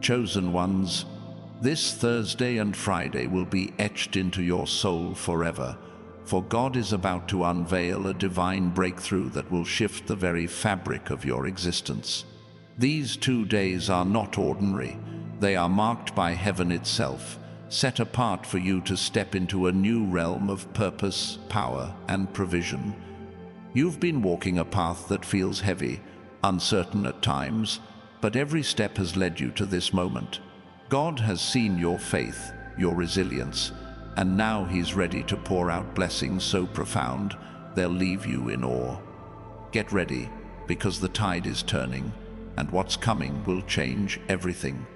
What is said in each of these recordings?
Chosen ones, this Thursday and Friday will be etched into your soul forever, for God is about to unveil a divine breakthrough that will shift the very fabric of your existence. These 2 days are not ordinary. They are marked by heaven itself, set apart for you to step into a new realm of purpose, power, and provision. You've been walking a path that feels heavy, uncertain at times, but every step has led you to this moment. God has seen your faith, your resilience, and now He's ready to pour out blessings so profound they'll leave you in awe. Get ready, because the tide is turning, and what's coming will change everything.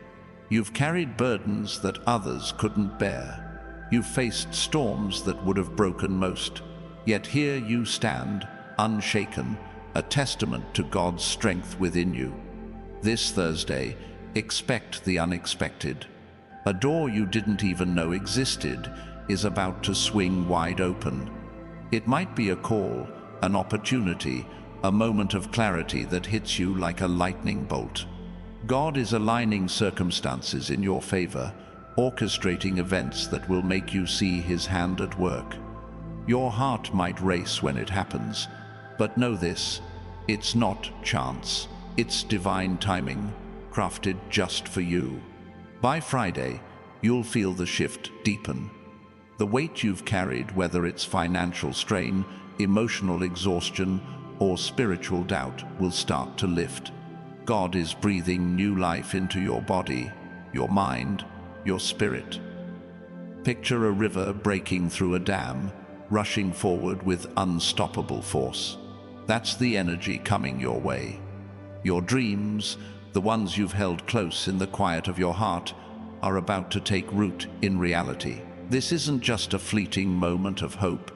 You've carried burdens that others couldn't bear. You've faced storms that would have broken most. Yet here you stand, unshaken, a testament to God's strength within you. This Thursday, expect the unexpected. A door you didn't even know existed is about to swing wide open. It might be a call, an opportunity, a moment of clarity that hits you like a lightning bolt. God is aligning circumstances in your favor, orchestrating events that will make you see His hand at work. Your heart might race when it happens, but know this, it's not chance, it's divine timing, crafted just for you. By Friday, you'll feel the shift deepen. The weight you've carried, whether it's financial strain, emotional exhaustion, or spiritual doubt, will start to lift. God is breathing new life into your body, your mind, your spirit. Picture a river breaking through a dam, rushing forward with unstoppable force. That's the energy coming your way. Your dreams, the ones you've held close in the quiet of your heart, are about to take root in reality. This isn't just a fleeting moment of hope.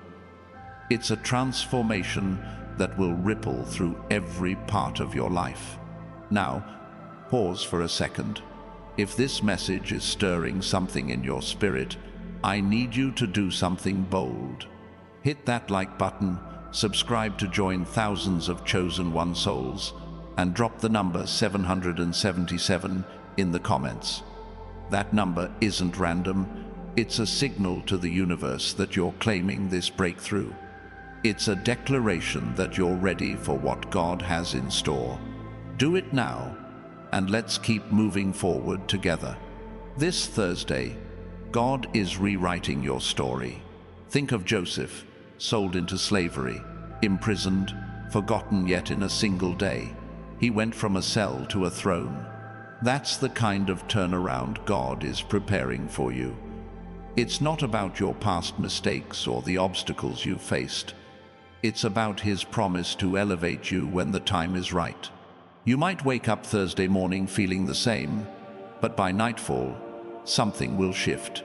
It's a transformation that will ripple through every part of your life. Now, pause for a second. If this message is stirring something in your spirit, I need you to do something bold. Hit that like button, subscribe to join thousands of chosen one souls, and drop the number 777 in the comments. That number isn't random. It's a signal to the universe that you're claiming this breakthrough. It's a declaration that you're ready for what God has in store. Do it now, and let's keep moving forward together. This Thursday, God is rewriting your story. Think of Joseph, sold into slavery, imprisoned, forgotten yet in a single day. He went from a cell to a throne. That's the kind of turnaround God is preparing for you. It's not about your past mistakes or the obstacles you've faced. It's about His promise to elevate you when the time is right. You might wake up Thursday morning feeling the same, but by nightfall, something will shift.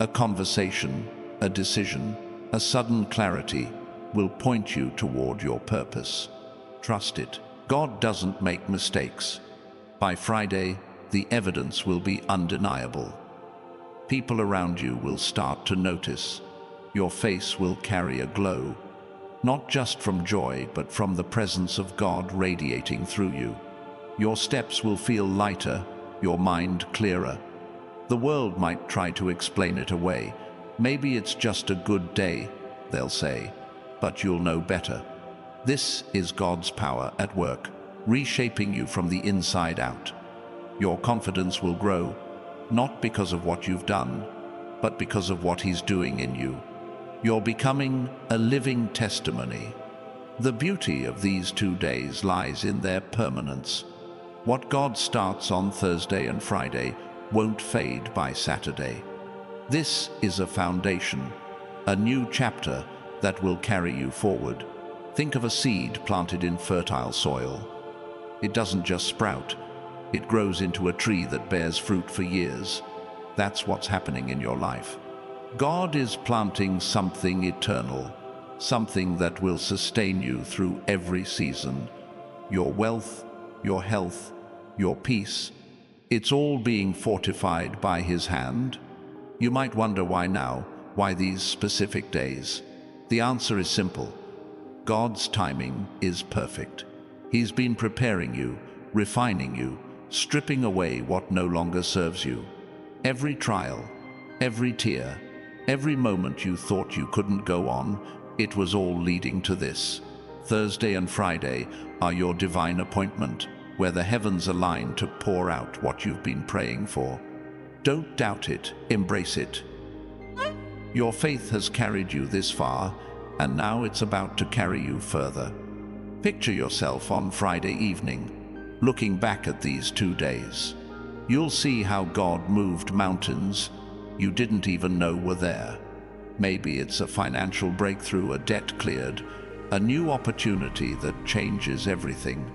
A conversation, a decision, a sudden clarity will point you toward your purpose. Trust it. God doesn't make mistakes. By Friday, the evidence will be undeniable. People around you will start to notice. Your face will carry a glow, not just from joy, but from the presence of God radiating through you. Your steps will feel lighter, your mind clearer. The world might try to explain it away. Maybe it's just a good day, they'll say, but you'll know better. This is God's power at work, reshaping you from the inside out. Your confidence will grow, not because of what you've done, but because of what He's doing in you. You're becoming a living testimony. The beauty of these 2 days lies in their permanence. What God starts on Thursday and Friday won't fade by Saturday. This is a foundation, a new chapter that will carry you forward. Think of a seed planted in fertile soil. It doesn't just sprout, it grows into a tree that bears fruit for years. That's what's happening in your life. God is planting something eternal, something that will sustain you through every season. Your wealth, your health, your peace, it's all being fortified by His hand. You might wonder why now, why these specific days? The answer is simple. God's timing is perfect. He's been preparing you, refining you, stripping away what no longer serves you. Every trial, every tear, every moment you thought you couldn't go on, it was all leading to this. Thursday and Friday are your divine appointment, where the heavens align to pour out what you've been praying for. Don't doubt it, embrace it. Your faith has carried you this far, and now it's about to carry you further. Picture yourself on Friday evening, looking back at these 2 days. You'll see how God moved mountains you didn't even know were there. Maybe it's a financial breakthrough, a debt cleared, a new opportunity that changes everything.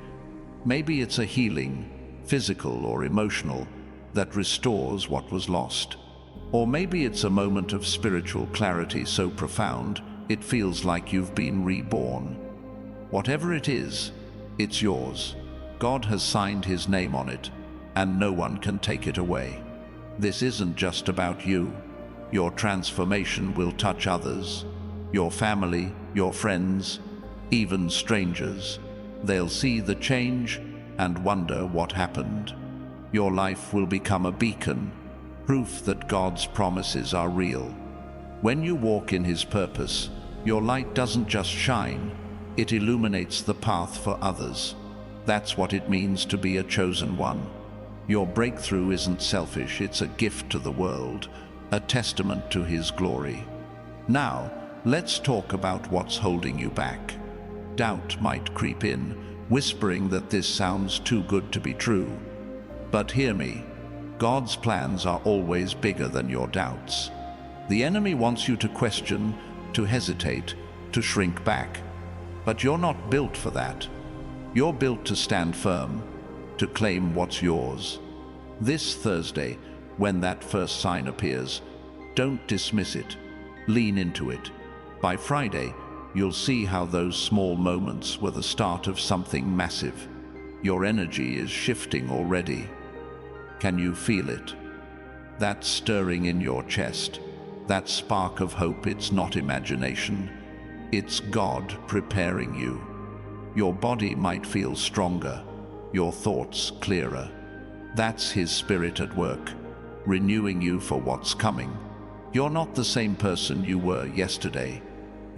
Maybe it's a healing, physical or emotional, that restores what was lost. Or maybe it's a moment of spiritual clarity so profound, it feels like you've been reborn. Whatever it is, it's yours. God has signed His name on it, and no one can take it away. This isn't just about you. Your transformation will touch others, your family, your friends, even strangers. They'll see the change and wonder what happened. Your life will become a beacon, proof that God's promises are real. When you walk in His purpose, your light doesn't just shine, it illuminates the path for others. That's what it means to be a chosen one. Your breakthrough isn't selfish, it's a gift to the world, a testament to His glory. Now, let's talk about what's holding you back. Doubt might creep in, whispering that this sounds too good to be true. But hear me, God's plans are always bigger than your doubts. The enemy wants you to question, to hesitate, to shrink back. But you're not built for that. You're built to stand firm, to claim what's yours. This Thursday, when that first sign appears, don't dismiss it. Lean into it. By Friday, you'll see how those small moments were the start of something massive. Your energy is shifting already. Can you feel it? That stirring in your chest, that spark of hope, it's not imagination. It's God preparing you. Your body might feel stronger, your thoughts clearer. That's His Spirit at work, renewing you for what's coming. You're not the same person you were yesterday.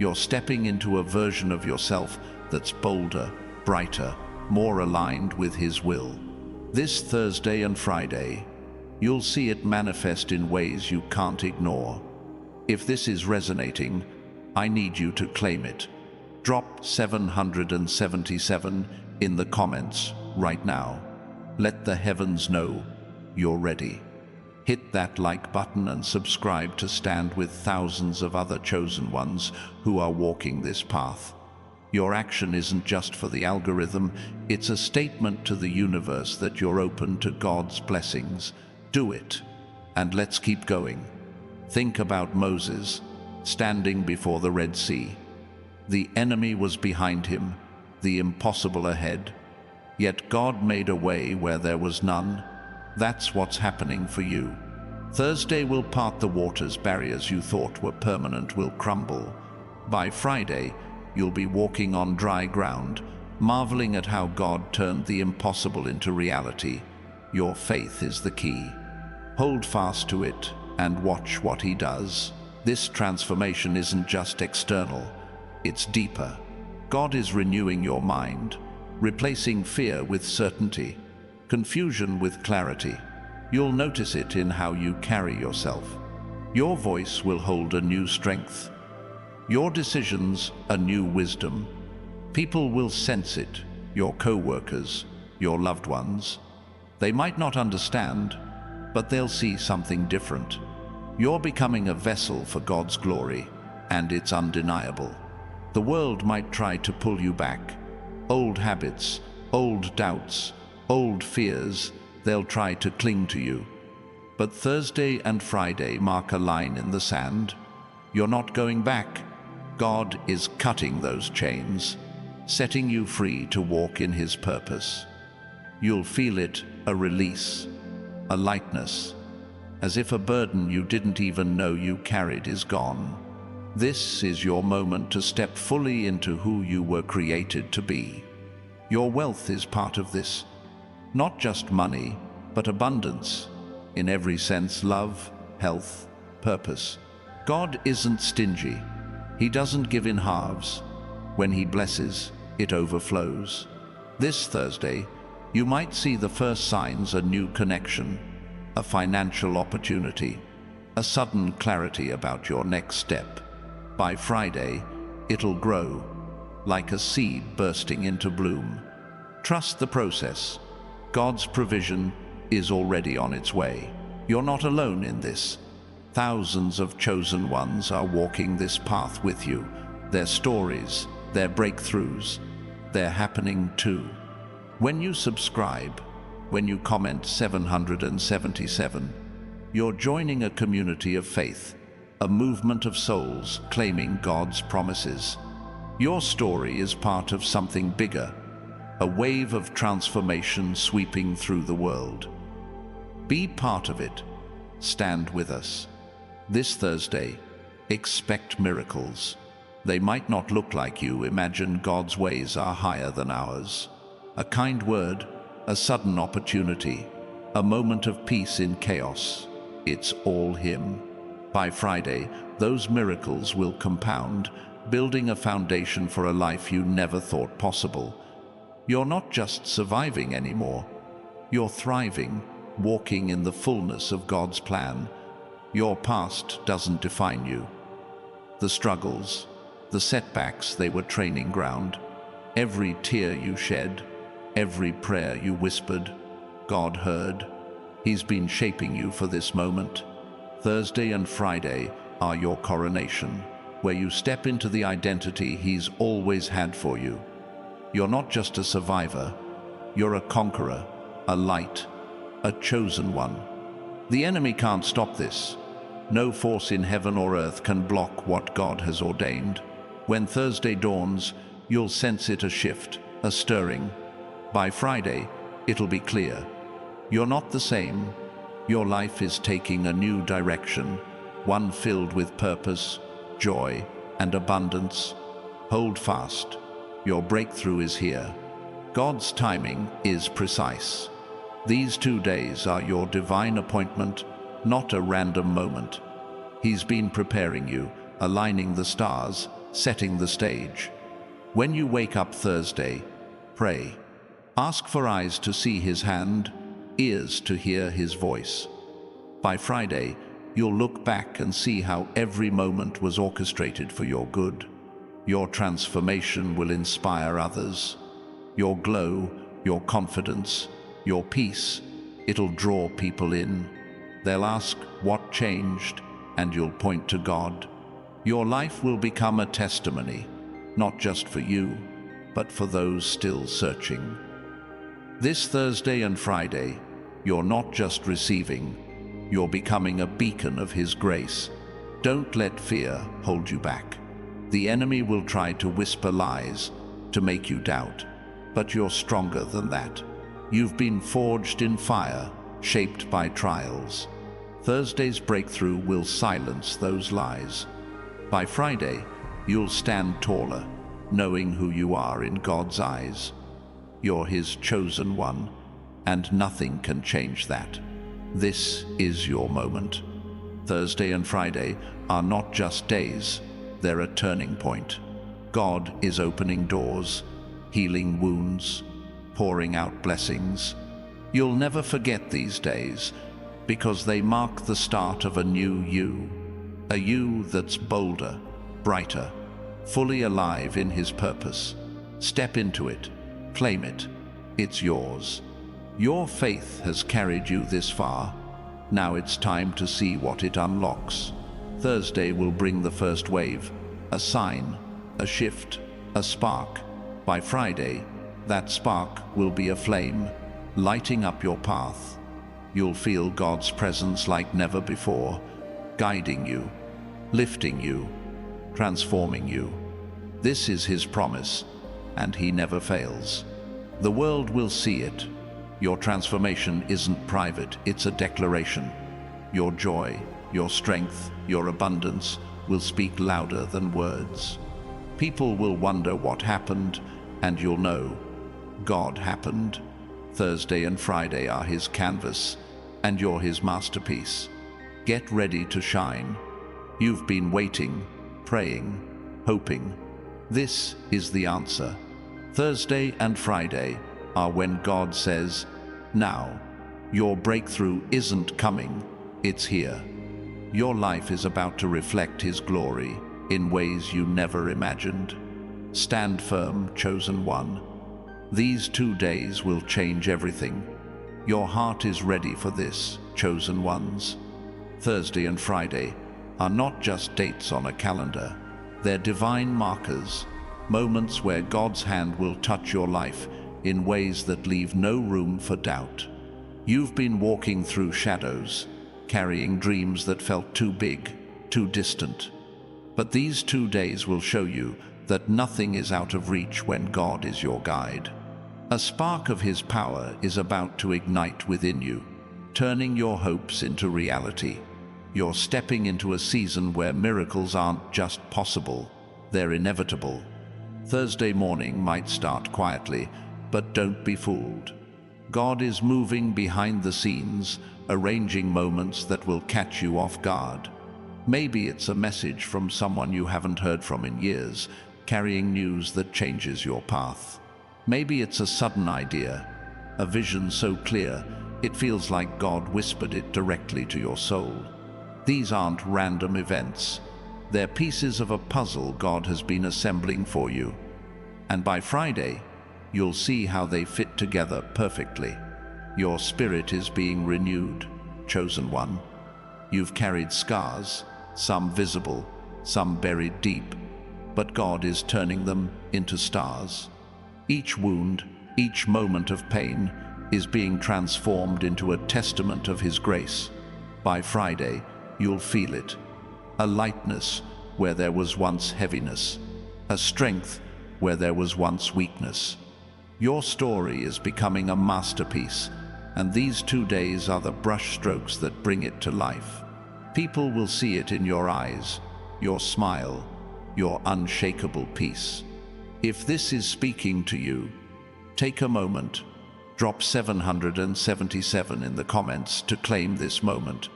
You're stepping into a version of yourself that's bolder, brighter, more aligned with His will. This Thursday and Friday, you'll see it manifest in ways you can't ignore. If this is resonating, I need you to claim it. Drop 777 in the comments right now. Let the heavens know you're ready. Hit that like button and subscribe to stand with thousands of other chosen ones who are walking this path. Your action isn't just for the algorithm, it's a statement to the universe that you're open to God's blessings. Do it, and let's keep going. Think about Moses, standing before the Red Sea. The enemy was behind him, the impossible ahead. Yet God made a way where there was none. That's what's happening for you. Thursday will part the waters, barriers you thought were permanent will crumble. By Friday, you'll be walking on dry ground, marveling at how God turned the impossible into reality. Your faith is the key. Hold fast to it and watch what He does. This transformation isn't just external, it's deeper. God is renewing your mind, replacing fear with certainty, confusion with clarity. You'll notice it in how you carry yourself. Your voice will hold a new strength. Your decisions, a new wisdom. People will sense it, your co-workers, your loved ones. They might not understand, but they'll see something different. You're becoming a vessel for God's glory, and it's undeniable. The world might try to pull you back. Old habits, old doubts, old fears, they'll try to cling to you. But Thursday and Friday mark a line in the sand. You're not going back. God is cutting those chains, setting you free to walk in His purpose. You'll feel it, a release, a lightness, as if a burden you didn't even know you carried is gone. This is your moment to step fully into who you were created to be. Your wealth is part of this. Not just money, but abundance. In every sense, love, health, purpose. God isn't stingy. He doesn't give in halves. When He blesses, it overflows. This Thursday, you might see the first signs of a new connection, a financial opportunity, a sudden clarity about your next step. By Friday, it'll grow, like a seed bursting into bloom. Trust the process. God's provision is already on its way. You're not alone in this. Thousands of chosen ones are walking this path with you. Their stories, their breakthroughs, they're happening too. When you subscribe, when you comment 777, you're joining a community of faith, a movement of souls claiming God's promises. Your story is part of something bigger, a wave of transformation sweeping through the world. Be part of it. Stand with us. This Thursday, expect miracles. They might not look like you imagine. God's ways are higher than ours. A kind word, a sudden opportunity, a moment of peace in chaos. It's all Him. By Friday, those miracles will compound, building a foundation for a life you never thought possible. You're not just surviving anymore. You're thriving, walking in the fullness of God's plan. Your past doesn't define you. The struggles, the setbacks, they were training ground. Every tear you shed, every prayer you whispered, God heard. He's been shaping you for this moment. Thursday and Friday are your coronation, where you step into the identity He's always had for you. You're not just a survivor, you're a conqueror, a light, a chosen one. The enemy can't stop this. No force in heaven or earth can block what God has ordained. When Thursday dawns, you'll sense it, a shift, a stirring. By Friday, it'll be clear. You're not the same. Your life is taking a new direction, one filled with purpose, joy, and abundance. Hold fast. Your breakthrough is here. God's timing is precise. These 2 days are your divine appointment, not a random moment. He's been preparing you, aligning the stars, setting the stage. When you wake up Thursday, pray. Ask for eyes to see His hand, ears to hear His voice. By Friday, you'll look back and see how every moment was orchestrated for your good. Your transformation will inspire others. Your glow, your confidence, your peace, it'll draw people in. They'll ask what changed, and you'll point to God. Your life will become a testimony, not just for you, but for those still searching. This Thursday and Friday, you're not just receiving, you're becoming a beacon of His grace. Don't let fear hold you back. The enemy will try to whisper lies, to make you doubt, but you're stronger than that. You've been forged in fire, shaped by trials. Thursday's breakthrough will silence those lies. By Friday, you'll stand taller, knowing who you are in God's eyes. You're His chosen one, and nothing can change that. This is your moment. Thursday and Friday are not just days, they're a turning point. God is opening doors, healing wounds, pouring out blessings. You'll never forget these days, because they mark the start of a new you. A you that's bolder, brighter, fully alive in His purpose. Step into it, claim it, it's yours. Your faith has carried you this far. Now it's time to see what it unlocks. Thursday will bring the first wave, a sign, a shift, a spark. By Friday, that spark will be a flame, lighting up your path. You'll feel God's presence like never before, guiding you, lifting you, transforming you. This is His promise, and He never fails. The world will see it. Your transformation isn't private, it's a declaration. Your joy, your strength, your abundance will speak louder than words. People will wonder what happened, and you'll know God happened. Thursday and Friday are his canvas, and you're his masterpiece. Get ready to shine. You've been waiting, praying, hoping. This is the answer. Thursday and Friday are when God says, "Now." Your breakthrough isn't coming, it's here. Your life is about to reflect his glory in ways you never imagined. Stand firm, chosen one. These 2 days will change everything. Your heart is ready for this, chosen ones. Thursday and Friday are not just dates on a calendar. They're divine markers, moments where God's hand will touch your life in ways that leave no room for doubt. You've been walking through shadows, carrying dreams that felt too big, too distant. But these 2 days will show you that nothing is out of reach when God is your guide. A spark of his power is about to ignite within you, turning your hopes into reality. You're stepping into a season where miracles aren't just possible, they're inevitable. Thursday morning might start quietly, but don't be fooled. God is moving behind the scenes, arranging moments that will catch you off guard. Maybe it's a message from someone you haven't heard from in years, carrying news that changes your path. Maybe it's a sudden idea, a vision so clear it feels like God whispered it directly to your soul. These aren't random events. They're pieces of a puzzle God has been assembling for you. And by Friday, you'll see how they fit together perfectly. Your spirit is being renewed, chosen one. You've carried scars, some visible, some buried deep, but God is turning them into stars. Each wound, each moment of pain is being transformed into a testament of his grace. By Friday, you'll feel it. A lightness where there was once heaviness, a strength where there was once weakness. Your story is becoming a masterpiece, and these 2 days are the brushstrokes that bring it to life. People will see it in your eyes, your smile, your unshakable peace. If this is speaking to you, take a moment, drop 777 in the comments to claim this moment.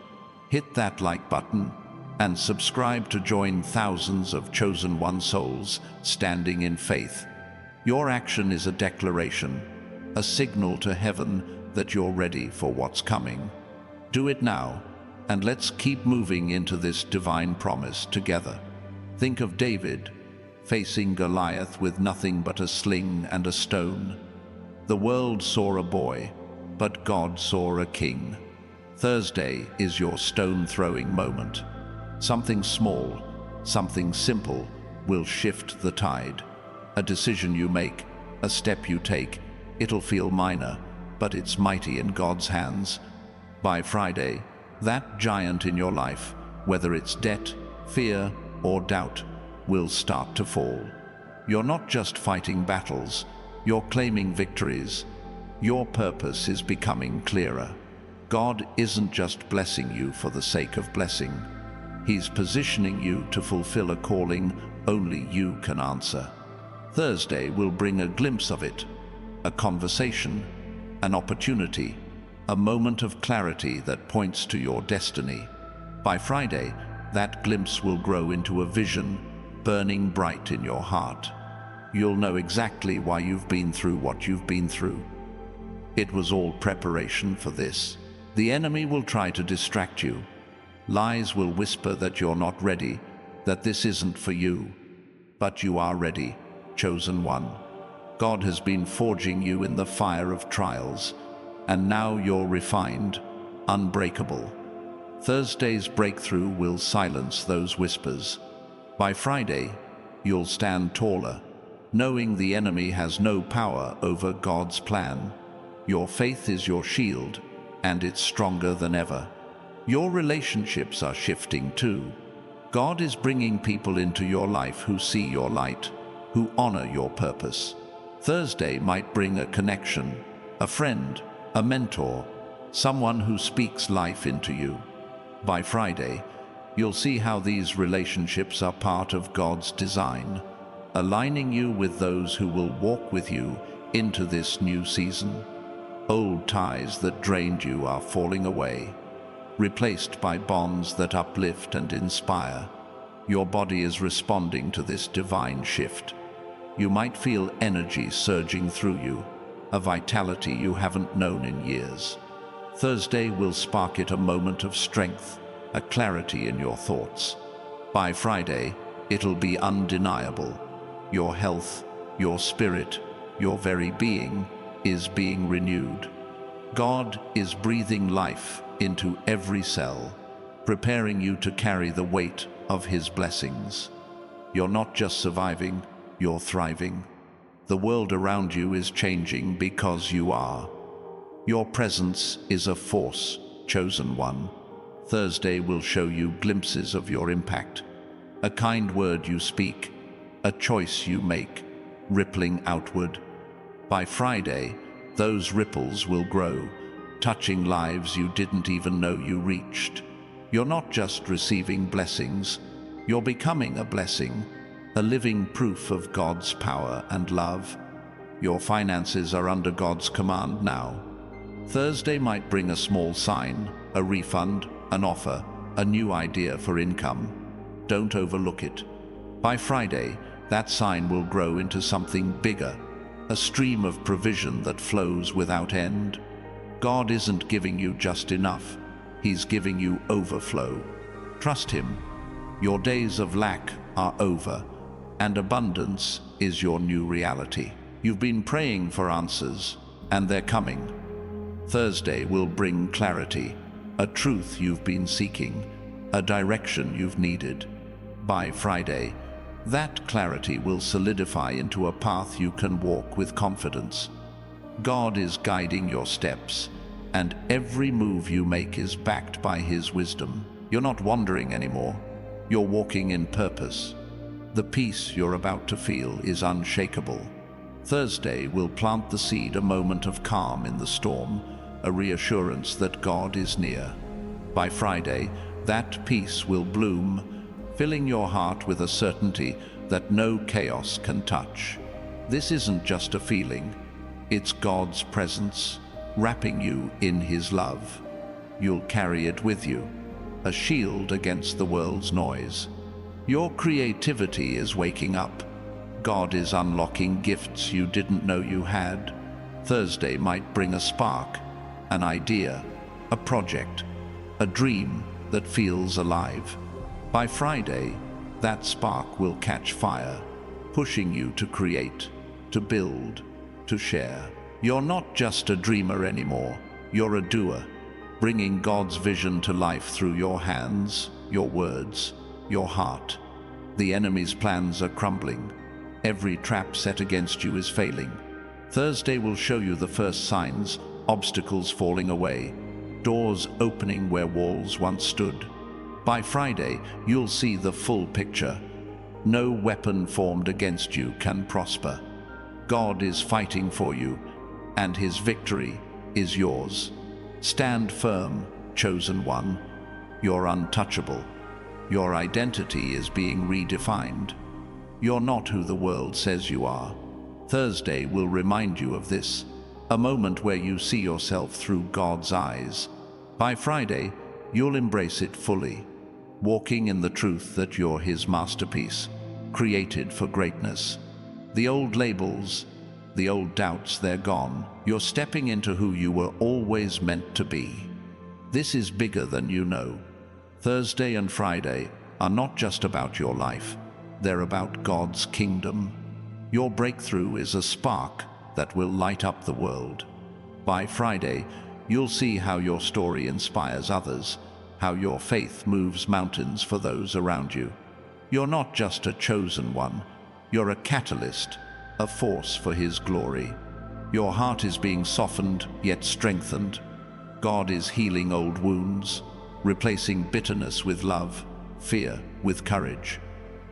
Hit that like button and subscribe to join thousands of chosen one souls standing in faith. Your action is a declaration, a signal to heaven that you're ready for what's coming. Do it now, and let's keep moving into this divine promise together. Think of David, facing Goliath with nothing but a sling and a stone. The world saw a boy, but God saw a king. Thursday is your stone-throwing moment. Something small, something simple will shift the tide. A decision you make, a step you take, it'll feel minor, but it's mighty in God's hands. By Friday, that giant in your life, whether it's debt, fear, or doubt, will start to fall. You're not just fighting battles, you're claiming victories. Your purpose is becoming clearer. God isn't just blessing you for the sake of blessing. He's positioning you to fulfill a calling only you can answer. Thursday will bring a glimpse of it, a conversation, an opportunity, a moment of clarity that points to your destiny. By Friday, that glimpse will grow into a vision, burning bright in your heart. You'll know exactly why you've been through what you've been through. It was all preparation for this. The enemy will try to distract you. Lies will whisper that you're not ready, that this isn't for you. But you are ready, chosen one. God has been forging you in the fire of trials, and now you're refined, unbreakable. Thursday's breakthrough will silence those whispers. By Friday, you'll stand taller, knowing the enemy has no power over God's plan. Your faith is your shield, and it's stronger than ever. Your relationships are shifting too. God is bringing people into your life who see your light, who honor your purpose. Thursday might bring a connection, a friend, a mentor, someone who speaks life into you. By Friday, you'll see how these relationships are part of God's design, aligning you with those who will walk with you into this new season. Old ties that drained you are falling away, replaced by bonds that uplift and inspire. Your body is responding to this divine shift. You might feel energy surging through you, a vitality you haven't known in years. Thursday will spark it, a moment of strength, a clarity in your thoughts. By Friday, it'll be undeniable. Your health, your spirit, your very being is being renewed. God is breathing life into every cell, preparing you to carry the weight of His blessings. You're not just surviving, you're thriving. The world around you is changing because you are. Your presence is a force, chosen one. Thursday will show you glimpses of your impact. A kind word you speak, a choice you make, rippling outward. By Friday, those ripples will grow, touching lives you didn't even know you reached. You're not just receiving blessings, you're becoming a blessing, a living proof of God's power and love. Your finances are under God's command now. Thursday might bring a small sign, a refund, an offer, a new idea for income. Don't overlook it. By Friday, that sign will grow into something bigger, a stream of provision that flows without end. God isn't giving you just enough. He's giving you overflow. Trust Him. Your days of lack are over, and abundance is your new reality. You've been praying for answers, and they're coming. Thursday will bring clarity, a truth you've been seeking, a direction you've needed. By Friday, that clarity will solidify into a path you can walk with confidence. God is guiding your steps, and every move you make is backed by His wisdom. You're not wandering anymore. You're walking in purpose. The peace you're about to feel is unshakable. Thursday will plant the seed, a moment of calm in the storm, a reassurance that God is near. By Friday, that peace will bloom, filling your heart with a certainty that no chaos can touch. This isn't just a feeling, it's God's presence, wrapping you in His love. You'll carry it with you, a shield against the world's noise. Your creativity is waking up. God is unlocking gifts you didn't know you had. Thursday might bring a spark, an idea, a project, a dream that feels alive. By Friday, that spark will catch fire, pushing you to create, to build, to share. You're not just a dreamer anymore, you're a doer, bringing God's vision to life through your hands, your words, your heart. The enemy's plans are crumbling. Every trap set against you is failing. Thursday will show you the first signs, obstacles falling away, doors opening where walls once stood. By Friday, you'll see the full picture. No weapon formed against you can prosper. God is fighting for you, and His victory is yours. Stand firm, chosen one. You're untouchable. Your identity is being redefined. You're not who the world says you are. Thursday will remind you of this, a moment where you see yourself through God's eyes. By Friday, you'll embrace it fully, walking in the truth that you're His masterpiece, created for greatness. The old labels, the old doubts, they're gone. You're stepping into who you were always meant to be. This is bigger than you know. Thursday and Friday are not just about your life, they're about God's kingdom. Your breakthrough is a spark that will light up the world. By Friday, you'll see how your story inspires others, how your faith moves mountains for those around you. You're not just a chosen one, you're a catalyst, a force for His glory. Your heart is being softened yet strengthened. God is healing old wounds, replacing bitterness with love, fear with courage.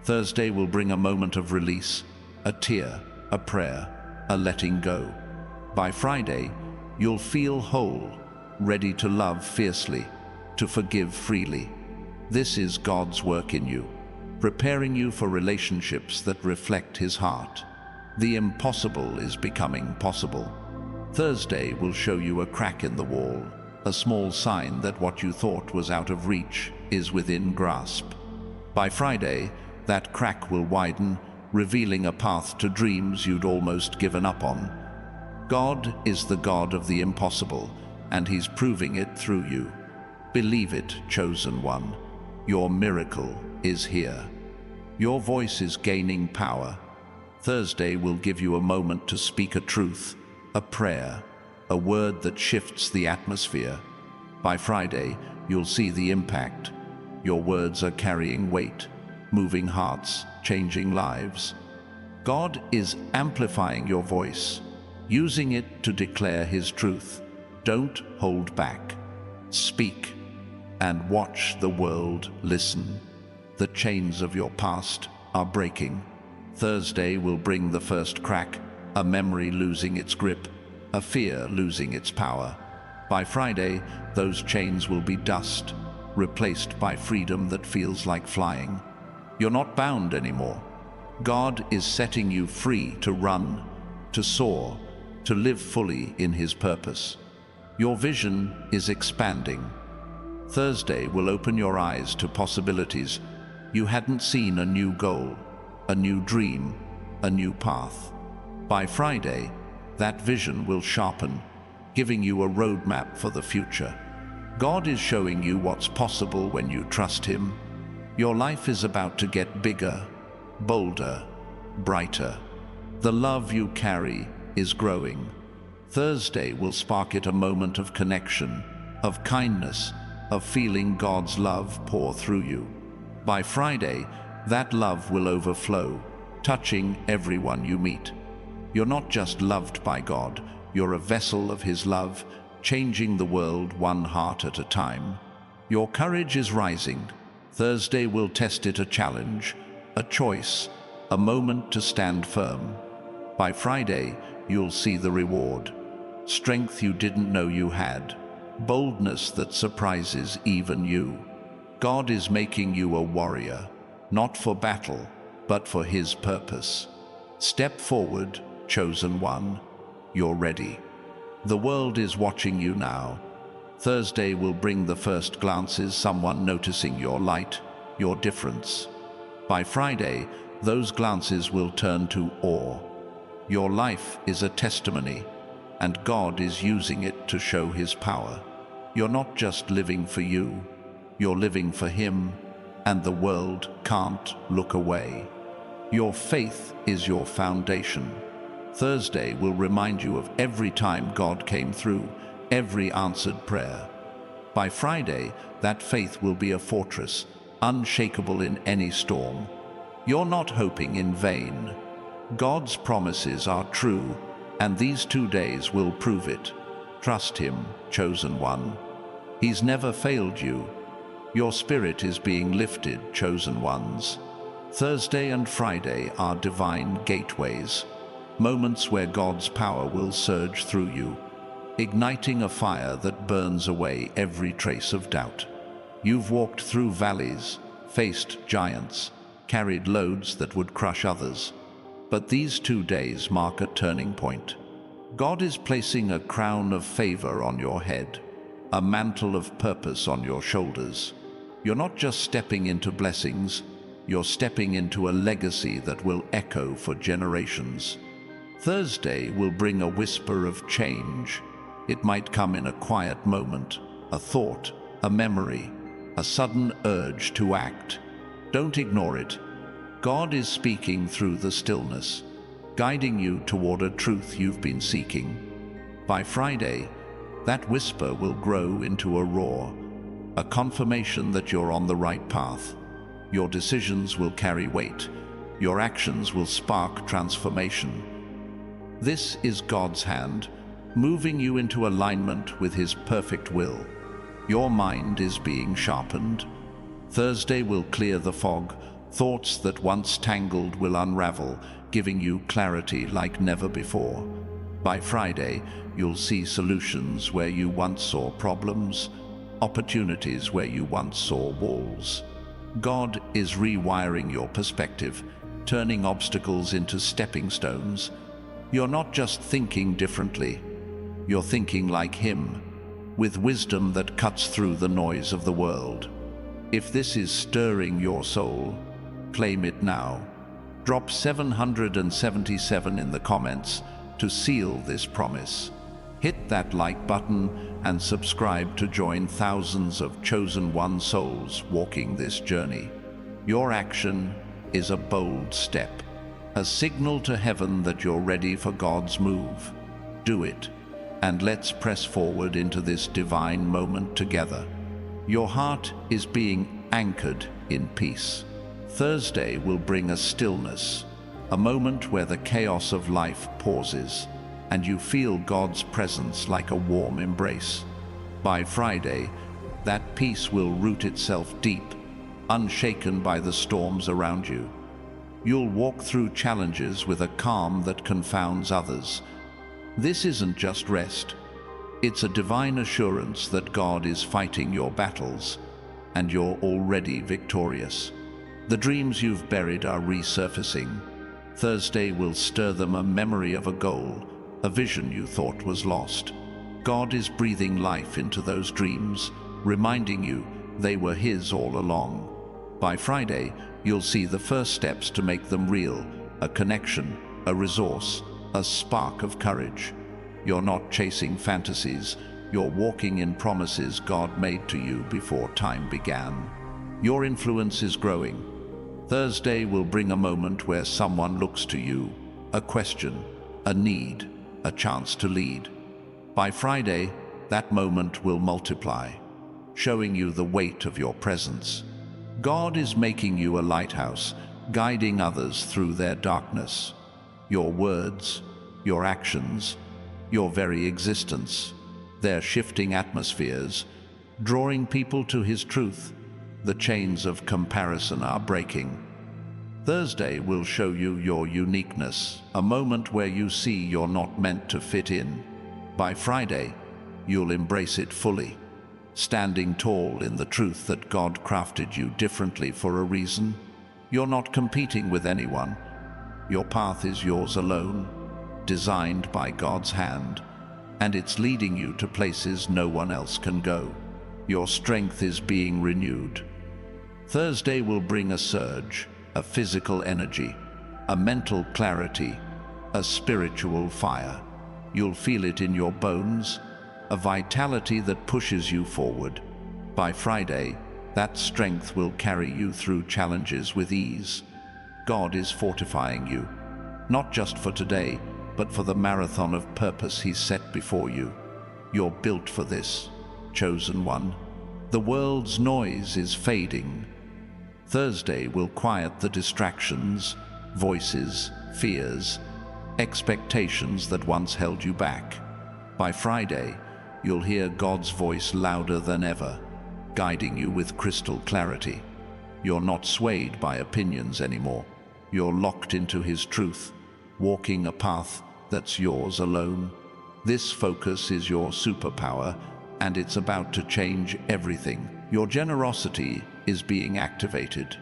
Thursday will bring a moment of release, a tear, a prayer, a letting go. By Friday, you'll feel whole, ready to love fiercely, to forgive freely. This is God's work in you, preparing you for relationships that reflect His heart. The impossible is becoming possible. Thursday will show you a crack in the wall, a small sign that what you thought was out of reach is within grasp. By Friday, that crack will widen, revealing a path to dreams you'd almost given up on. God is the God of the impossible, and He's proving it through you. Believe it, chosen one. Your miracle is here. Your voice is gaining power. Thursday will give you a moment to speak a truth, a prayer, a word that shifts the atmosphere. By Friday, you'll see the impact. Your words are carrying weight, moving hearts, changing lives. God is amplifying your voice, using it to declare His truth. Don't hold back. Speak and watch the world listen. The chains of your past are breaking. Thursday will bring the first crack, a memory losing its grip, a fear losing its power. By Friday, those chains will be dust, replaced by freedom that feels like flying. You're not bound anymore. God is setting you free to run, to soar, to live fully in His purpose. Your vision is expanding. Thursday will open your eyes to possibilities. You hadn't seen a new goal, a new dream, a new path. By Friday, that vision will sharpen, giving you a roadmap for the future. God is showing you what's possible when you trust Him. Your life is about to get bigger, bolder, brighter. The love you carry is growing. Thursday will spark it, a moment of connection, of kindness, of feeling God's love pour through you. By Friday, that love will overflow, touching everyone you meet. You're not just loved by God, you're a vessel of His love, changing the world one heart at a time. Your courage is rising. Thursday will test it, a challenge, a choice, a moment to stand firm. By Friday, you'll see the reward. Strength you didn't know you had. Boldness that surprises even you. God is making you a warrior, not for battle, but for His purpose. Step forward, chosen one. You're ready. The world is watching you now. Thursday will bring the first glances, someone noticing your light, your difference. By Friday, those glances will turn to awe. Your life is a testimony, and God is using it to show His power. You're not just living for you, you're living for Him, and the world can't look away. Your faith is your foundation. Thursday will remind you of every time God came through, every answered prayer. By Friday, that faith will be a fortress, unshakable in any storm. You're not hoping in vain. God's promises are true, and these 2 days will prove it. Trust Him, chosen one. He's never failed you. Your spirit is being lifted, chosen ones. Thursday and Friday are divine gateways, moments where God's power will surge through you, igniting a fire that burns away every trace of doubt. You've walked through valleys, faced giants, carried loads that would crush others. But these 2 days mark a turning point. God is placing a crown of favor on your head, a mantle of purpose on your shoulders. You're not just stepping into blessings, you're stepping into a legacy that will echo for generations. Thursday will bring a whisper of change. It might come in a quiet moment, a thought, a memory, a sudden urge to act. Don't ignore it. God is speaking through the stillness, guiding you toward a truth you've been seeking. By Friday, that whisper will grow into a roar, a confirmation that you're on the right path. Your decisions will carry weight. Your actions will spark transformation. This is God's hand, moving you into alignment with His perfect will. Your mind is being sharpened. Thursday will clear the fog. Thoughts that once tangled will unravel, giving you clarity like never before. By Friday, you'll see solutions where you once saw problems, opportunities where you once saw walls. God is rewiring your perspective, turning obstacles into stepping stones. You're not just thinking differently, You're thinking like Him, with wisdom that cuts through the noise of the world. If this is stirring your soul, claim it now. Drop 777 in the comments to seal this promise. Hit that like button and subscribe to join thousands of chosen one souls walking this journey. Your action is a bold step, a signal to heaven that you're ready for God's move. Do it, and let's press forward into this divine moment together. Your heart is being anchored in peace. Thursday will bring a stillness, a moment where the chaos of life pauses, and you feel God's presence like a warm embrace. By Friday, that peace will root itself deep, unshaken by the storms around you. You'll walk through challenges with a calm that confounds others. This isn't just rest. It's a divine assurance that God is fighting your battles, and you're already victorious. The dreams you've buried are resurfacing. Thursday will stir them, a memory of a goal, a vision you thought was lost. God is breathing life into those dreams, reminding you they were His all along. By Friday, you'll see the first steps to make them real, a connection, a resource, a spark of courage. You're not chasing fantasies, you're walking in promises God made to you before time began. Your influence is growing. Thursday will bring a moment where someone looks to you, a question, a need, a chance to lead. By Friday, that moment will multiply, showing you the weight of your presence. God is making you a lighthouse, guiding others through their darkness. Your words, your actions, your very existence, they're shifting atmospheres, drawing people to His truth. The chains of comparison are breaking. Thursday will show you your uniqueness, a moment where you see you're not meant to fit in. By Friday, you'll embrace it fully, standing tall in the truth that God crafted you differently for a reason. You're not competing with anyone. Your path is yours alone, designed by God's hand, and it's leading you to places no one else can go. Your strength is being renewed. Thursday will bring a surge, a physical energy, a mental clarity, a spiritual fire. You'll feel it in your bones, a vitality that pushes you forward. By Friday, that strength will carry you through challenges with ease. God is fortifying you, not just for today, but for the marathon of purpose He's set before you. You're built for this, chosen one. The world's noise is fading. Thursday will quiet the distractions, voices, fears, expectations that once held you back. By Friday, you'll hear God's voice louder than ever, guiding you with crystal clarity. You're not swayed by opinions anymore. You're locked into His truth, walking a path that's yours alone. This focus is your superpower, and it's about to change everything. Your generosity is being activated.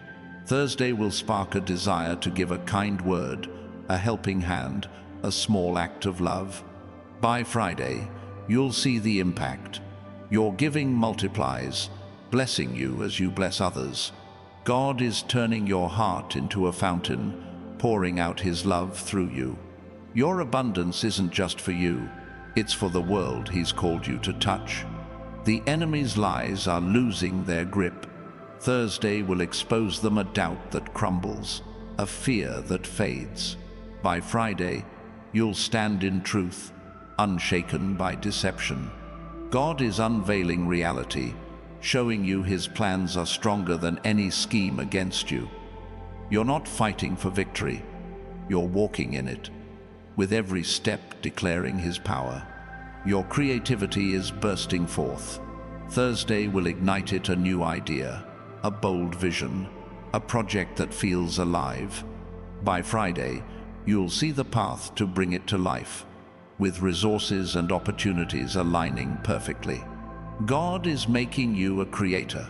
Thursday will spark a desire to give a kind word, a helping hand, a small act of love. By Friday, you'll see the impact. Your giving multiplies, blessing you as you bless others. God is turning your heart into a fountain, pouring out His love through you. Your abundance isn't just for you, it's for the world He's called you to touch. The enemy's lies are losing their grip. Thursday will expose them, a doubt that crumbles, a fear that fades. By Friday, you'll stand in truth, unshaken by deception. God is unveiling reality, showing you His plans are stronger than any scheme against you. You're not fighting for victory, you're walking in it, with every step declaring His power. Your creativity is bursting forth. Thursday will ignite it, a new idea, a bold vision, a project that feels alive. By Friday, you'll see the path to bring it to life, with resources and opportunities aligning perfectly. God is making you a creator,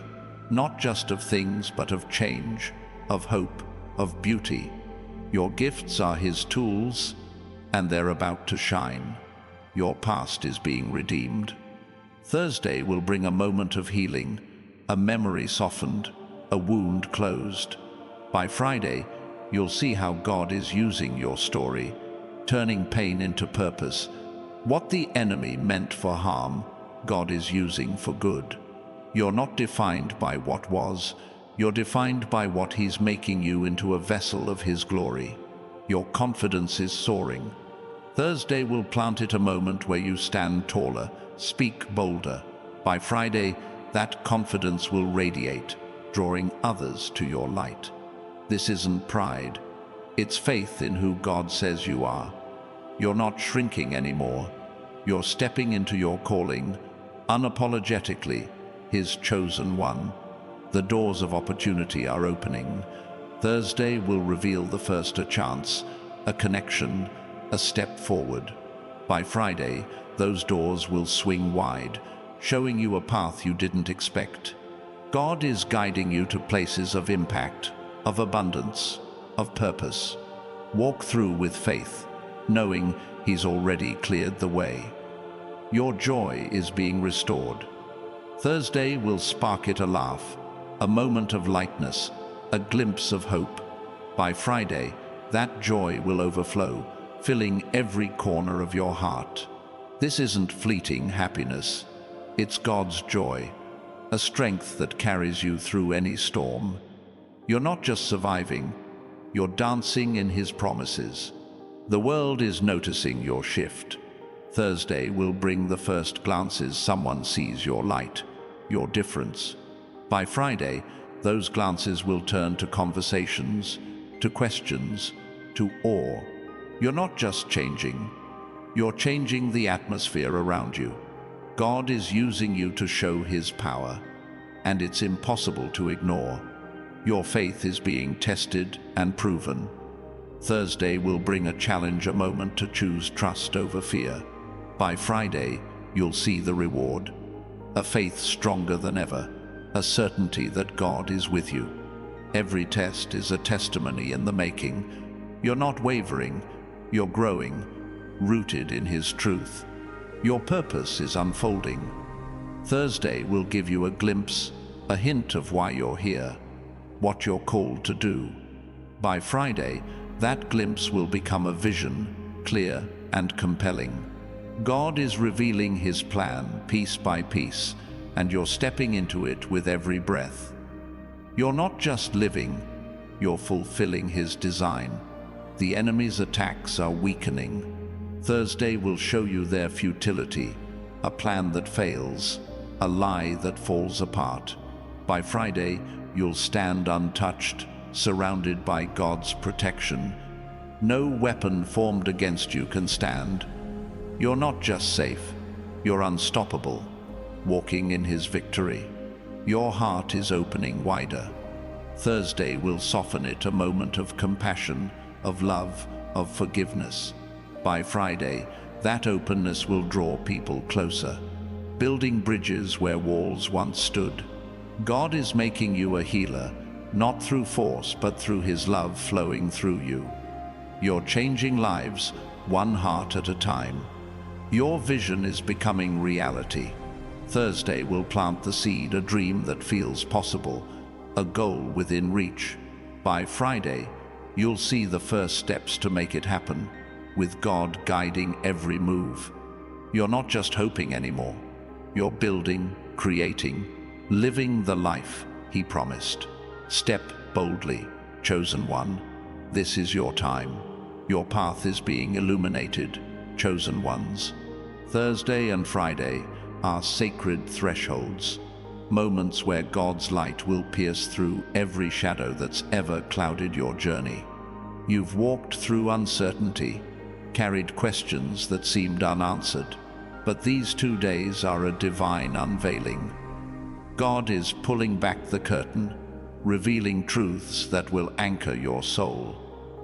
not just of things, but of change, of hope, of beauty. Your gifts are His tools, and they're about to shine. your past is being redeemed. Thursday will bring a moment of healing, a memory softened, a wound closed. By Friday, you'll see how God is using your story, turning pain into purpose. What the enemy meant for harm, God is using for good. You're not defined by what was, you're defined by what He's making you into a vessel of His glory. Your confidence is soaring. Thursday will plant it a moment where you stand taller, speak bolder. By Friday, that confidence will radiate, drawing others to your light. This isn't pride. It's faith in who God says you are. You're not shrinking anymore. You're stepping into your calling, unapologetically, His chosen one. The doors of opportunity are opening. Thursday will reveal the first a chance, a connection, a step forward. By Friday, those doors will swing wide, showing you a path you didn't expect. God is guiding you to places of impact, of abundance, of purpose. Walk through with faith, knowing He's already cleared the way. Your joy is being restored. Thursday will spark it a laugh, a moment of lightness, a glimpse of hope. By Friday, that joy will overflow, filling every corner of your heart. This isn't fleeting happiness. It's God's joy, a strength that carries you through any storm. You're not just surviving, you're dancing in His promises. The world is noticing your shift. Thursday will bring the first glances someone sees your light, your difference. By Friday, those glances will turn to conversations, to questions, to awe. You're not just changing, you're changing the atmosphere around you. God is using you to show His power, and it's impossible to ignore. Your faith is being tested and proven. Thursday will bring a challenge, a moment to choose trust over fear. By Friday, you'll see the reward. A faith stronger than ever, a certainty that God is with you. Every test is a testimony in the making. You're not wavering, you're growing, rooted in His truth. Your purpose is unfolding. Thursday will give you a glimpse, a hint of why you're here, what you're called to do. By Friday, that glimpse will become a vision, clear and compelling. God is revealing His plan piece by piece, and you're stepping into it with every breath. You're not just living, you're fulfilling His design. The enemy's attacks are weakening. Thursday will show you their futility, a plan that fails, a lie that falls apart. By Friday, you'll stand untouched, surrounded by God's protection. No weapon formed against you can stand. You're not just safe, you're unstoppable, walking in His victory. Your heart is opening wider. Thursday will soften it, a moment of compassion, of love, of forgiveness. By Friday, that openness will draw people closer, building bridges where walls once stood. God is making you a healer, not through force, but through His love flowing through you. You're changing lives, one heart at a time. Your vision is becoming reality. Thursday will plant the seed, a dream that feels possible, a goal within reach. By Friday, you'll see the first steps to make it happen, with God guiding every move. You're not just hoping anymore. You're building, creating, living the life He promised. Step boldly, chosen one. This is your time. Your path is being illuminated, chosen ones. Thursday and Friday are sacred thresholds, moments where God's light will pierce through every shadow that's ever clouded your journey. You've walked through uncertainty, carried questions that seemed unanswered, but these 2 days are a divine unveiling. God is pulling back the curtain, revealing truths that will anchor your soul.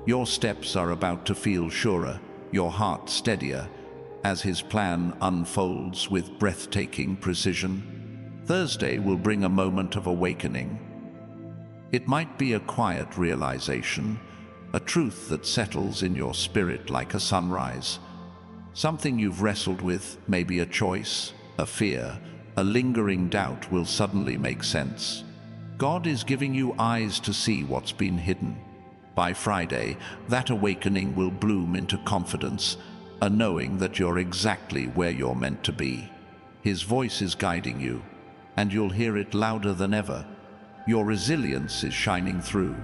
Your steps are about to feel surer, your heart steadier, as His plan unfolds with breathtaking precision. Thursday will bring a moment of awakening. It might be a quiet realization, a truth that settles in your spirit like a sunrise. Something you've wrestled with, maybe a choice, a fear, a lingering doubt will suddenly make sense. God is giving you eyes to see what's been hidden. By Friday, that awakening will bloom into confidence, a knowing that you're exactly where you're meant to be. His voice is guiding you, and you'll hear it louder than ever. Your resilience is shining through.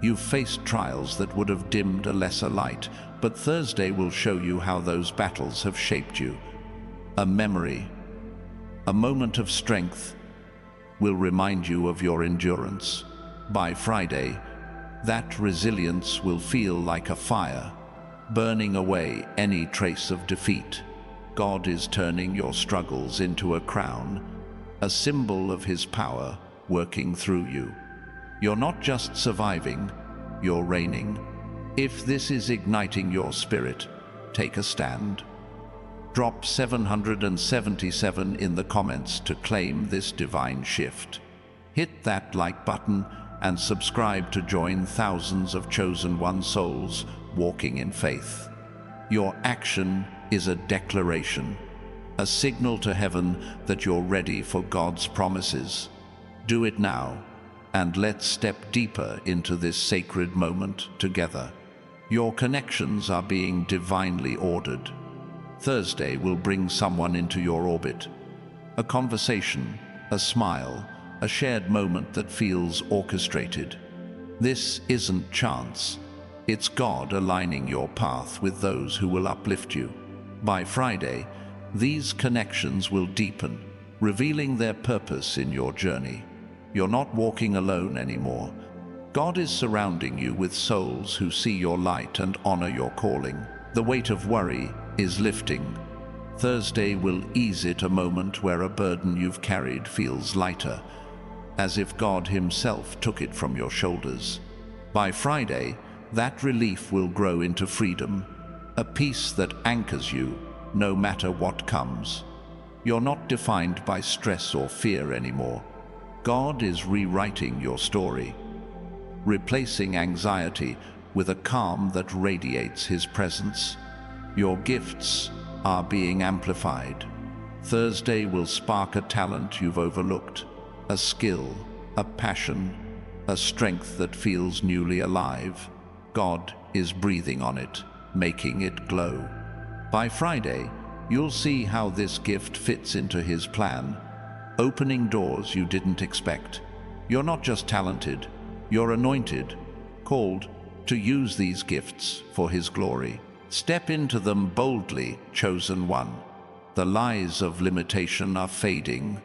You've faced trials that would have dimmed a lesser light, but Thursday will show you how those battles have shaped you. A memory, a moment of strength, will remind you of your endurance. By Friday, that resilience will feel like a fire, burning away any trace of defeat. God is turning your struggles into a crown, a symbol of His power working through you. You're not just surviving, you're reigning. If this is igniting your spirit, take a stand. Drop 777 in the comments to claim this divine shift. Hit that like button and subscribe to join thousands of chosen one souls walking in faith. Your action is a declaration, a signal to heaven that you're ready for God's promises. Do it now, and let's step deeper into this sacred moment together. Your connections are being divinely ordered. Thursday will bring someone into your orbit. A conversation, a smile, a shared moment that feels orchestrated. This isn't chance. It's God aligning your path with those who will uplift you. By Friday, these connections will deepen, revealing their purpose in your journey. You're not walking alone anymore. God is surrounding you with souls who see your light and honor your calling. The weight of worry is lifting. Thursday will ease it, a moment where a burden you've carried feels lighter, as if God Himself took it from your shoulders. By Friday, that relief will grow into freedom, a peace that anchors you no matter what comes. You're not defined by stress or fear anymore. God is rewriting your story, replacing anxiety with a calm that radiates His presence. Your gifts are being amplified. Thursday will spark a talent you've overlooked, a skill, a passion, a strength that feels newly alive. God is breathing on it, making it glow. By Friday, you'll see how this gift fits into His plan, opening doors you didn't expect. You're not just talented, you're anointed, called to use these gifts for His glory. Step into them boldly, chosen one. The lies of limitation are fading.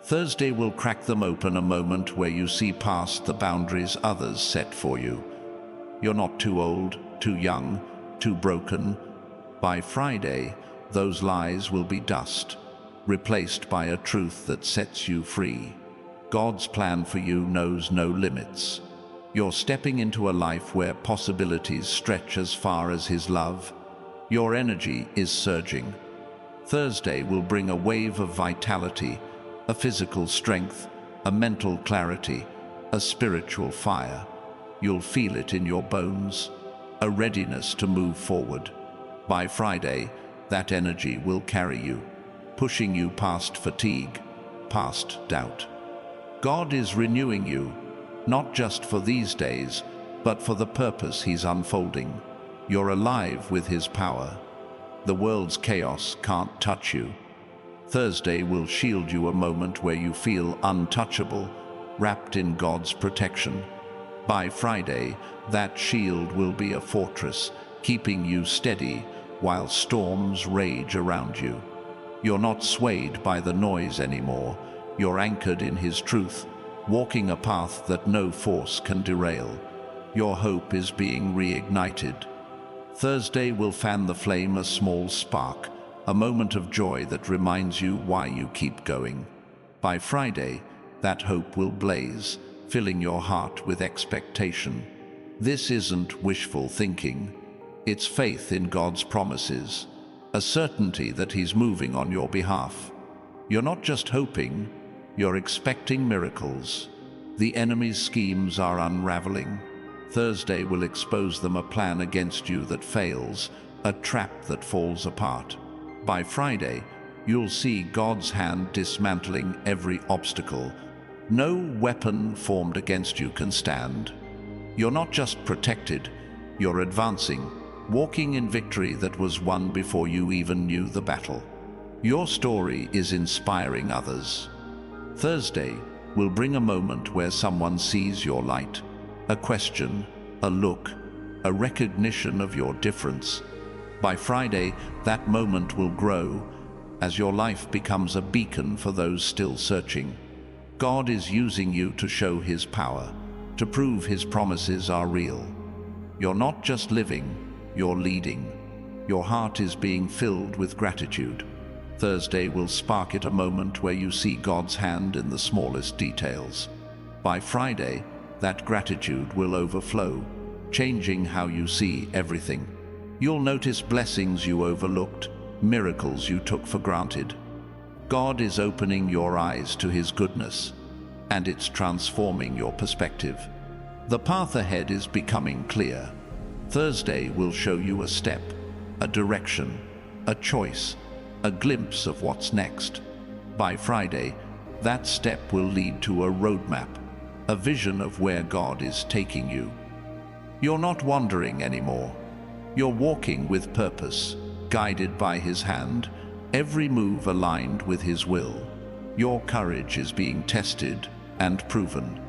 Thursday will crack them open, a moment where you see past the boundaries others set for you. You're not too old, too young, too broken. By Friday, those lies will be dust, replaced by a truth that sets you free. God's plan for you knows no limits. You're stepping into a life where possibilities stretch as far as His love. Your energy is surging. Thursday will bring a wave of vitality, a physical strength, a mental clarity, a spiritual fire. You'll feel it in your bones, a readiness to move forward. By Friday, that energy will carry you, pushing you past fatigue, past doubt. God is renewing you, not just for these days, but for the purpose He's unfolding. You're alive with His power. The world's chaos can't touch you. Thursday will shield you, a moment where you feel untouchable, wrapped in God's protection. By Friday, that shield will be a fortress, keeping you steady while storms rage around you. You're not swayed by the noise anymore. You're anchored in His truth, walking a path that no force can derail. Your hope is being reignited. Thursday will fan the flame, a small spark, a moment of joy that reminds you why you keep going. By Friday, that hope will blaze, filling your heart with expectation. This isn't wishful thinking. It's faith in God's promises, a certainty that He's moving on your behalf. You're not just hoping, you're expecting miracles. The enemy's schemes are unraveling. Thursday will expose them, a plan against you that fails, a trap that falls apart. By Friday, you'll see God's hand dismantling every obstacle. No weapon formed against you can stand. You're not just protected, you're advancing, walking in victory that was won before you even knew the battle. Your story is inspiring others. Thursday will bring a moment where someone sees your light, a question, a look, a recognition of your difference. By Friday, that moment will grow as your life becomes a beacon for those still searching. God is using you to show His power, to prove His promises are real. You're not just living, you're leading. Your heart is being filled with gratitude. Thursday will spark it a moment where you see God's hand in the smallest details. By Friday, that gratitude will overflow, changing how you see everything. You'll notice blessings you overlooked, miracles you took for granted. God is opening your eyes to His goodness, and it's transforming your perspective. The path ahead is becoming clear. Thursday will show you a step, a direction, a choice, a glimpse of what's next. By Friday, that step will lead to a roadmap, a vision of where God is taking you. You're not wandering anymore. You're walking with purpose, guided by His hand, every move aligned with His will. Your courage is being tested and proven.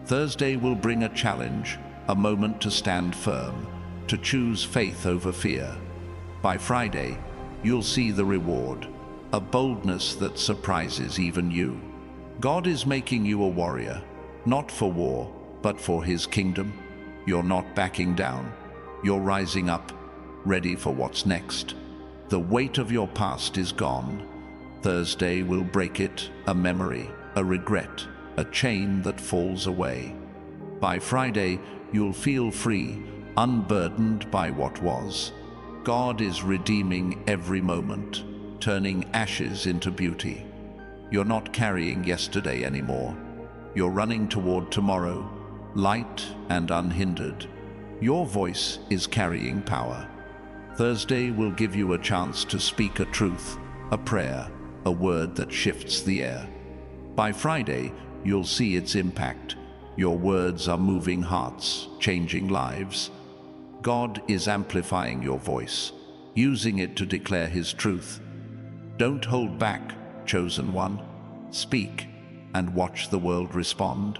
Thursday will bring a challenge, a moment to stand firm, to choose faith over fear. By Friday, you'll see the reward, a boldness that surprises even you. God is making you a warrior, not for war, but for His kingdom. You're not backing down. You're rising up, ready for what's next. The weight of your past is gone. Thursday will break it, a memory, a regret, a chain that falls away. By Friday, you'll feel free, unburdened by what was. God is redeeming every moment, turning ashes into beauty. You're not carrying yesterday anymore. You're running toward tomorrow, light and unhindered. Your voice is carrying power. Thursday will give you a chance to speak a truth, a prayer, a word that shifts the air. By Friday, you'll see its impact. Your words are moving hearts, changing lives. God is amplifying your voice, using it to declare His truth. Don't hold back, chosen one. Speak and watch the world respond.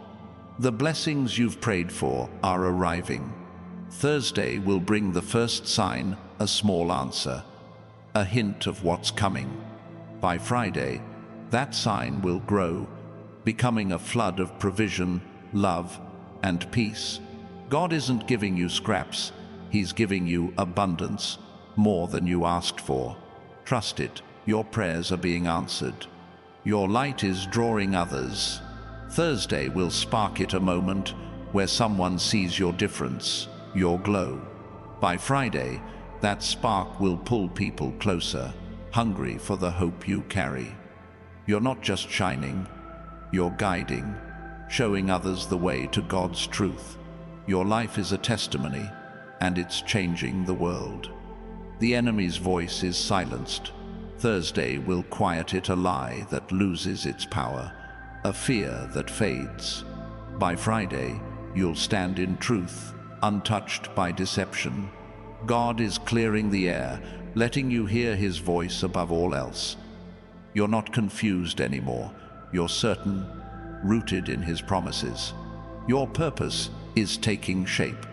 The blessings you've prayed for are arriving. Thursday will bring the first sign, a small answer, a hint of what's coming. By Friday, that sign will grow, becoming a flood of provision, love, and peace. God isn't giving you scraps. He's giving you abundance, more than you asked for. Trust it. Your prayers are being answered. Your light is drawing others. Thursday will spark it a moment where someone sees your difference, your glow. By Friday, that spark will pull people closer, hungry for the hope you carry. You're not just shining, you're guiding, showing others the way to God's truth. Your life is a testimony, and it's changing the world. The enemy's voice is silenced. Thursday will quiet it, a lie that loses its power, a fear that fades. By Friday, you'll stand in truth, untouched by deception. God is clearing the air, letting you hear His voice above all else. You're not confused anymore. You're certain, rooted in His promises. Your purpose is taking shape.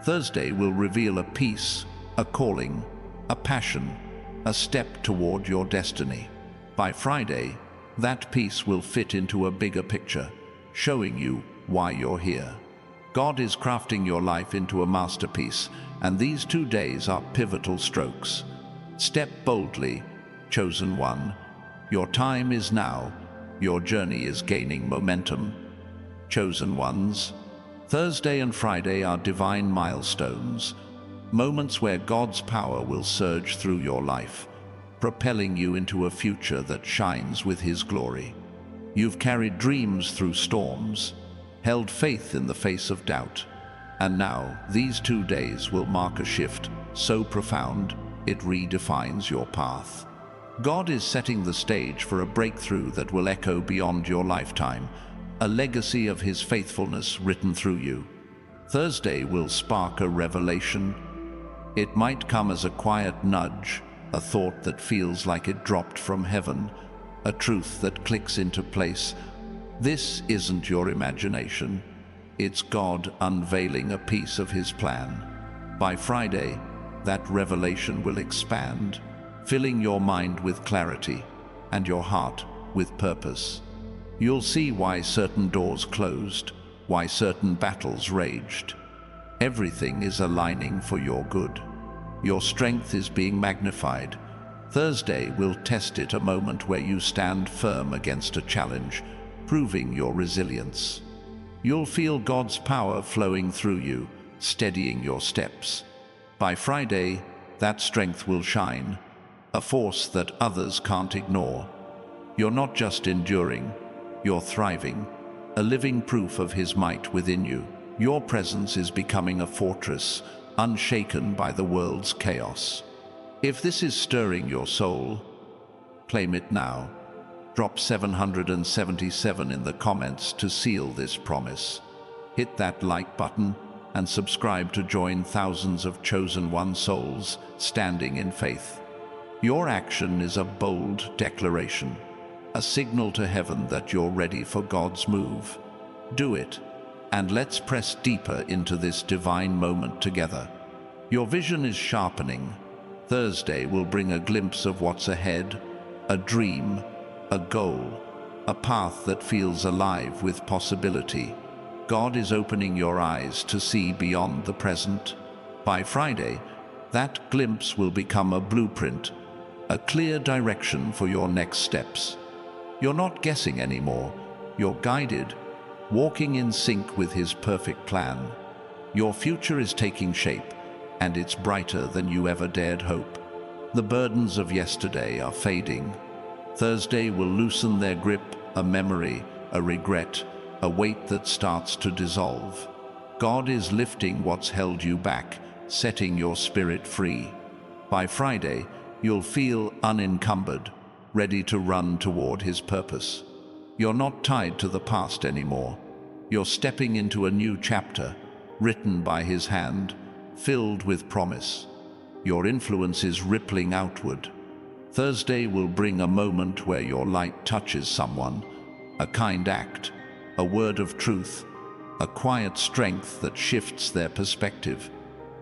Thursday will reveal a peace, a calling, a passion, a step toward your destiny. By Friday, that peace will fit into a bigger picture, showing you why you're here. God is crafting your life into a masterpiece, and these 2 days are pivotal strokes. Step boldly, chosen one. Your time is now. Your journey is gaining momentum. Chosen ones. Thursday and Friday are divine milestones, moments where God's power will surge through your life, propelling you into a future that shines with His glory. You've carried dreams through storms, held faith in the face of doubt. And now, these 2 days will mark a shift so profound it redefines your path. God is setting the stage for a breakthrough that will echo beyond your lifetime, a legacy of His faithfulness written through you. Thursday will spark a revelation. It might come as a quiet nudge, a thought that feels like it dropped from heaven, a truth that clicks into place. This isn't your imagination. It's God unveiling a piece of His plan. By Friday, that revelation will expand, filling your mind with clarity and your heart with purpose. You'll see why certain doors closed, why certain battles raged. Everything is aligning for your good. Your strength is being magnified. Thursday will test it, a moment where you stand firm against a challenge, proving your resilience. You'll feel God's power flowing through you, steadying your steps. By Friday, that strength will shine, a force that others can't ignore. You're not just enduring, you're thriving, a living proof of His might within you. Your presence is becoming a fortress, unshaken by the world's chaos. If this is stirring your soul, claim it now. Drop 777 in the comments to seal this promise. Hit that like button and subscribe to join thousands of chosen one souls standing in faith. Your action is a bold declaration, a signal to heaven that you're ready for God's move. Do it, and let's press deeper into this divine moment together. Your vision is sharpening. Thursday will bring a glimpse of what's ahead, a dream, a goal, a path that feels alive with possibility. God is opening your eyes to see beyond the present. By Friday, that glimpse will become a blueprint, a clear direction for your next steps. You're not guessing anymore. You're guided, walking in sync with His perfect plan. Your future is taking shape, and it's brighter than you ever dared hope. The burdens of yesterday are fading. Thursday will loosen their grip, a memory, a regret, a weight that starts to dissolve. God is lifting what's held you back, setting your spirit free. By Friday, you'll feel unencumbered, ready to run toward His purpose. You're not tied to the past anymore. You're stepping into a new chapter, written by His hand, filled with promise. Your influence is rippling outward. Thursday will bring a moment where your light touches someone, a kind act, a word of truth, a quiet strength that shifts their perspective.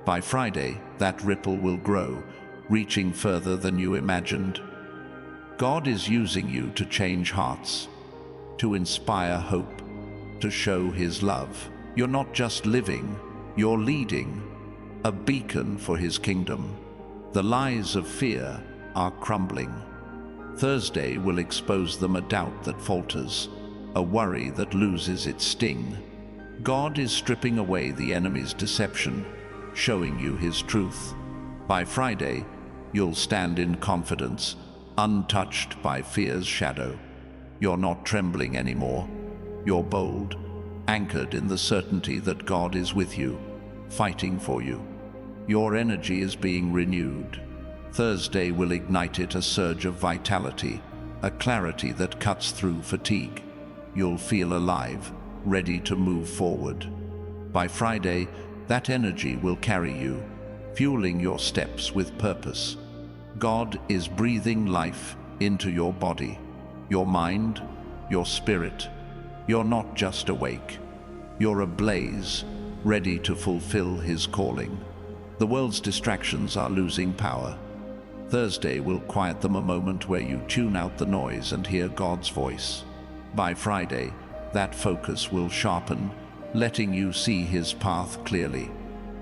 By Friday, that ripple will grow, reaching further than you imagined. God is using you to change hearts, to inspire hope, to show His love. You're not just living, you're leading, a beacon for His kingdom. The lies of fear are crumbling. Thursday will expose them, a doubt that falters, a worry that loses its sting. God is stripping away the enemy's deception, showing you His truth. By Friday, you'll stand in confidence, untouched by fear's shadow. You're not trembling anymore. You're bold, anchored in the certainty that God is with you, fighting for you. Your energy is being renewed. Thursday will ignite it, a surge of vitality, a clarity that cuts through fatigue. You'll feel alive, ready to move forward. By Friday, that energy will carry you, fueling your steps with purpose. God is breathing life into your body, your mind, your spirit. You're not just awake. You're ablaze, ready to fulfill His calling. The world's distractions are losing power. Thursday will quiet them, a moment where you tune out the noise and hear God's voice. By Friday, that focus will sharpen, letting you see His path clearly.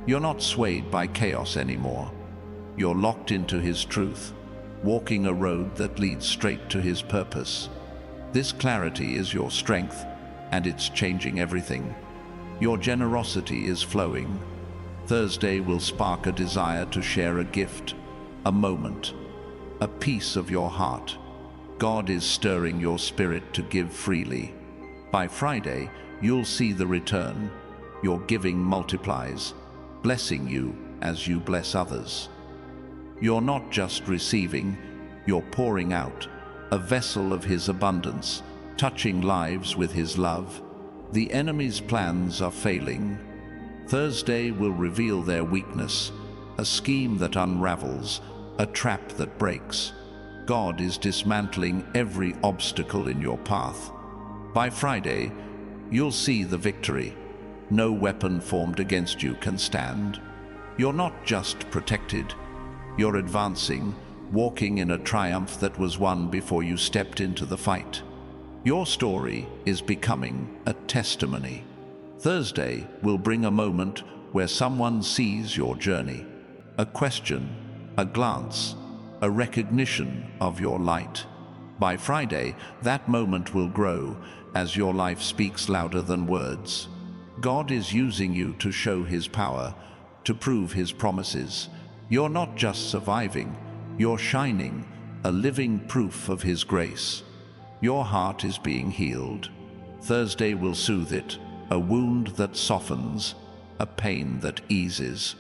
You're not swayed by chaos anymore. You're locked into His truth, walking a road that leads straight to His purpose. This clarity is your strength, and it's changing everything. Your generosity is flowing. Thursday will spark a desire to share a gift, a moment, a piece of your heart. God is stirring your spirit to give freely. By Friday, you'll see the return. your giving multiplies, blessing you as you bless others. You're not just receiving, you're pouring out, a vessel of His abundance, touching lives with His love. The enemy's plans are failing. Thursday will reveal their weakness, a scheme that unravels, a trap that breaks. God is dismantling every obstacle in your path. By Friday, you'll see the victory. No weapon formed against you can stand. You're not just protected, you're advancing, walking in a triumph that was won before you stepped into the fight. Your story is becoming a testimony. Thursday will bring a moment where someone sees your journey. A question, a glance, a recognition of your light. By Friday, that moment will grow as your life speaks louder than words. God is using you to show His power, to prove His promises. You're not just surviving, you're shining, a living proof of His grace. Your heart is being healed. Thursday will soothe it, a wound that softens, a pain that eases.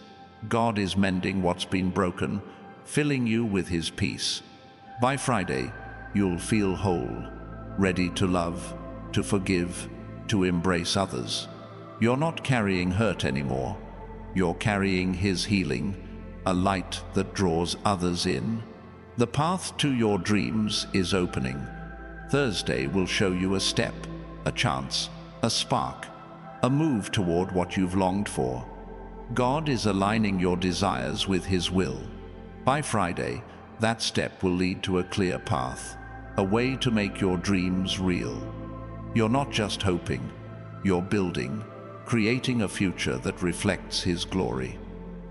God is mending what's been broken, filling you with His peace. By Friday, you'll feel whole, ready to love, to forgive, to embrace others. You're not carrying hurt anymore. You're carrying His healing, a light that draws others in. The path to your dreams is opening. Thursday will show you a step, a chance, a spark, a move toward what you've longed for. God is aligning your desires with His will. By Friday, that step will lead to a clear path, a way to make your dreams real. You're not just hoping, you're building, creating a future that reflects His glory.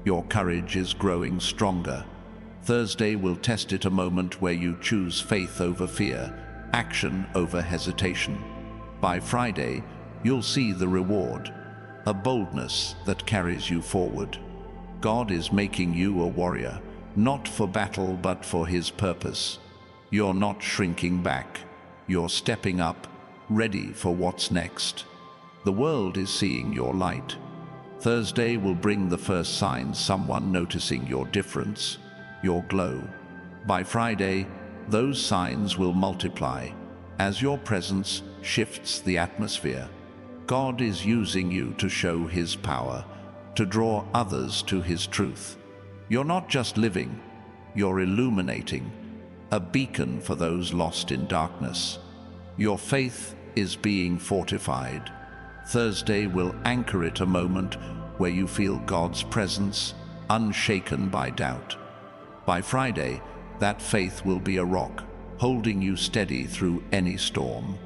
Your courage is growing stronger. Thursday will test it, a moment where you choose faith over fear, action over hesitation. By Friday, you'll see the reward, a boldness that carries you forward. God is making you a warrior, not for battle but for His purpose. You're not shrinking back, you're stepping up, ready for what's next. The world is seeing your light. Thursday will bring the first signs, someone noticing your difference, your glow. By Friday, those signs will multiply as your presence shifts the atmosphere. God is using you to show His power, to draw others to His truth. You're not just living, you're illuminating, a beacon for those lost in darkness. Your faith is being fortified. Thursday will anchor it, a moment where you feel God's presence, unshaken by doubt. By Friday, that faith will be a rock, holding you steady through any storm.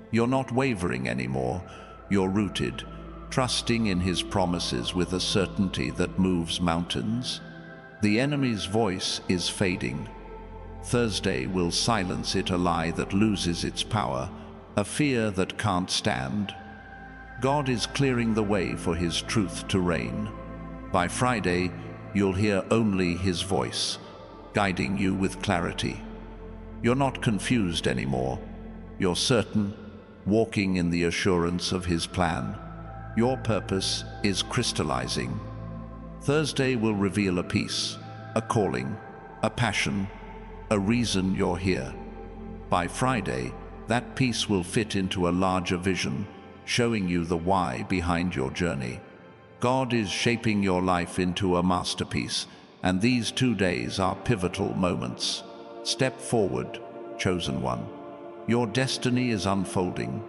You're not wavering anymore, you're rooted, trusting in His promises with a certainty that moves mountains. The enemy's voice is fading. Thursday will silence it, a lie that loses its power, a fear that can't stand. God is clearing the way for His truth to reign. By Friday, you'll hear only His voice, guiding you with clarity. You're not confused anymore. You're certain, walking in the assurance of His plan. Your purpose is crystallizing. Thursday will reveal a peace, a calling, a passion, a reason you're here. By Friday, that peace will fit into a larger vision, showing you the why behind your journey. God is shaping your life into a masterpiece, and these 2 days are pivotal moments. Step forward, chosen one. Your destiny is unfolding.